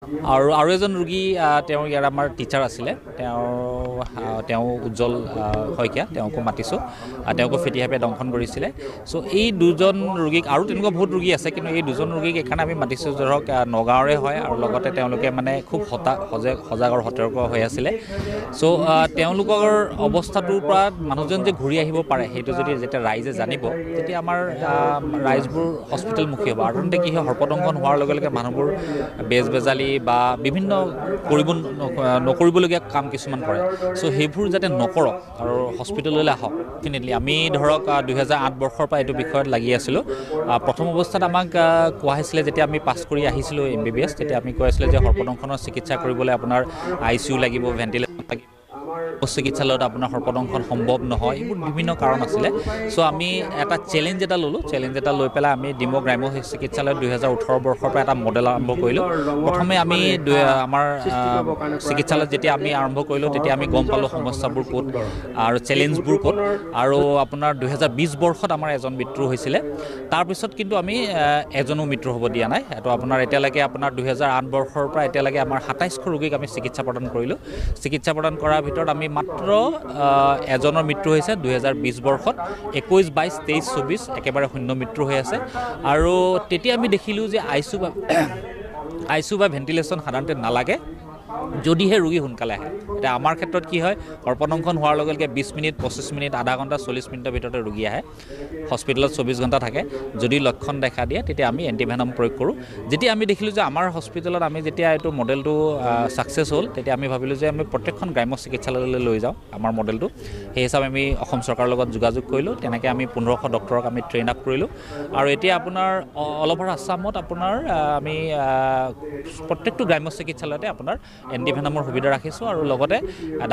আৰু এজন ৰোগী তেওঁ ইয়াৰ আমাৰ টিচাৰ আছিলে তেওঁ উজ্জ্বল শইকীয়া তেওঁকো মাতিছোঁ তেওঁকো ফেটিভাৱে দংশন কৰিছিলে চ' এই দুজন ৰোগীক আৰু তেনেকুৱা বহুত ৰোগী আছে কিন্তু এই দুজন ৰোগীক এইকাৰণে আমি মাতিছোঁ ধৰক নগাঁৱৰে হয় আৰু লগতে তেওঁলোকে মানে খুব সজাগ আৰু সতৰ্ক হৈ আছিলে চ' তেওঁলোকৰ অৱস্থাটোৰ পৰা মানুহজন যে ঘূৰি আহিব পাৰে সেইটো যদি যেতিয়া ৰাইজে জানিব তেতিয়া আমাৰ ৰাইজবোৰ হস্পিটেলমুখী হ'ব আৰু তেন্তে কি হয় সৰ্পদংশন হোৱাৰ লগে লগে মানুহবোৰ বেজবেজালি বা বিভিন্ন নকৰিবলগীয়া কাম কিছুমান কৰে চ' সেইবোৰ যাতে নকৰক আৰু হস্পিটেললৈ আহক ডেফিনেটলি আমি ধৰক 2008 বৰ্ষৰ পৰা এইটো বিষয়ত লাগি আছিলোঁ প্ৰথম অৱস্থাত আমাক কোৱা হৈছিলে যেতিয়া আমি পাছ কৰি আহিছিলোঁ MBBS তেতিয়া আমি কৈ আছিলোঁ যে সৰ্পদংশনৰ চিকিৎসা কৰিবলৈ আপোনাৰ ICU লাগিব ভেণ্টিলেটৰ লাগিব চিকিৎসালয়ত আপোনাৰ সৰ্পদংশন সম্ভৱ নহয় এইবোৰ বিভিন্ন কাৰণ আছিলে চ' আমি এটা চেলেঞ্জ এটা ল'লোঁ চেলেঞ্জ এটা লৈ পেলাই আমি ডিমৌ গ্ৰাম্য চিকিৎসালয়ত 2018 বৰ্ষৰ পৰা এটা মডেল আৰম্ভ কৰিলোঁ প্ৰথমে আমি আমাৰ চিকিৎসালয়ত যেতিয়া আমি আৰম্ভ কৰিলোঁ তেতিয়া আমি গম পালোঁ সমস্যাবোৰ ক'ত আৰু চেলেঞ্জবোৰ ক'ত আৰু আপোনাৰ 2020 বৰ্ষত আমাৰ এজন মৃত্যু হৈছিলে তাৰপিছত কিন্তু আমি এজনো মৃত্যু হ'ব দিয়া নাই এইটো আপোনাৰ এতিয়ালৈকে আপোনাৰ 2008 বৰ্ষৰ পৰা এতিয়ালৈকে আমাৰ 27শ ৰোগীক আমি চিকিৎসা প্ৰদান কৰিলোঁ চিকিৎসা প্ৰদান কৰাৰ ভিতৰত আমি মাত্ৰ এজনৰ মৃত্যু হৈছে 2020 বৰ্ষত 21, 22, 23, 24 একেবাৰে শূন্য মৃত্যু হৈ আছে আৰু তেতিয়া আমি দেখিলোঁ যে ICU বা ভেণ্টিলেশ্যন সাধাৰণতে নালাগে যদিহে ৰোগী সোনকালে আহে এতিয়া আমাৰ ক্ষেত্ৰত কি হয় সৰ্পদংশন হোৱাৰ লগে লগে 20 মিনিট 25 মিনিট আধা ঘণ্টা 40 মিনিটৰ ভিতৰতে ৰোগী আহে হস্পিটেলত 24 ঘণ্টা থাকে যদি লক্ষণ দেখা দিয়ে তেতিয়া আমি এণ্টিভেনম প্ৰয়োগ কৰোঁ যেতিয়া আমি দেখিলোঁ যে আমাৰ হস্পিটেলত আমি যেতিয়া এইটো মডেলটো ছাকচেছ হ'ল তেতিয়া আমি ভাবিলোঁ যে আমি প্ৰত্যেকখন গ্ৰাম্য চিকিৎসালয়লৈ লৈ যাওঁ আমাৰ মডেলটো সেই হিচাপে আমি অসম চৰকাৰৰ লগত যোগাযোগ কৰিলোঁ তেনেকৈ আমি 1500 ডক্টৰক আমি ট্ৰেইন আপ কৰিলোঁ আৰু এতিয়া আপোনাৰ অল অভাৰ আছামত আপোনাৰ আমি প্ৰত্যেকটো গ্ৰাম্য চিকিৎসালয়তে আপোনাৰ এণ্টিভেনমৰ সুবিধা ৰাখিছোঁ আৰু লগতে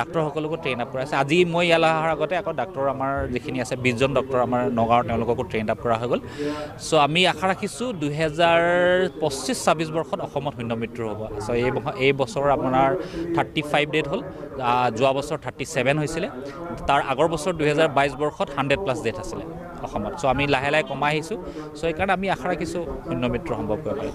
ডাক্তৰসকলকো ট্ৰেইন আপ কৰা আছে আজি মই ইয়ালৈ অহাৰ আগতে আকৌ ডাক্তৰ আমাৰ যিখিনি আছে 20 জন ডক্তৰ আমাৰ নগাঁৱৰ তেওঁলোককো ট্ৰেইন আপ কৰা হৈ গ'ল চ' আমি আশা ৰাখিছোঁ 2025-26 বৰ্ষত অসমত শূন্য মৃত্যু হ'ব চ' এই বছৰ আপোনাৰ 35 ডেথ হ'ল যোৱা বছৰ 37 হৈছিলে তাৰ আগৰ বছৰ 2022 বৰ্ষত 100+ ডেথ আছিলে অসমত চ' আমি লাহে লাহে কমাই আহিছোঁ চ' সেইকাৰণে আমি আশা ৰাখিছোঁ শূন্য মৃত্যু সম্ভৱ কৰিব পাৰিম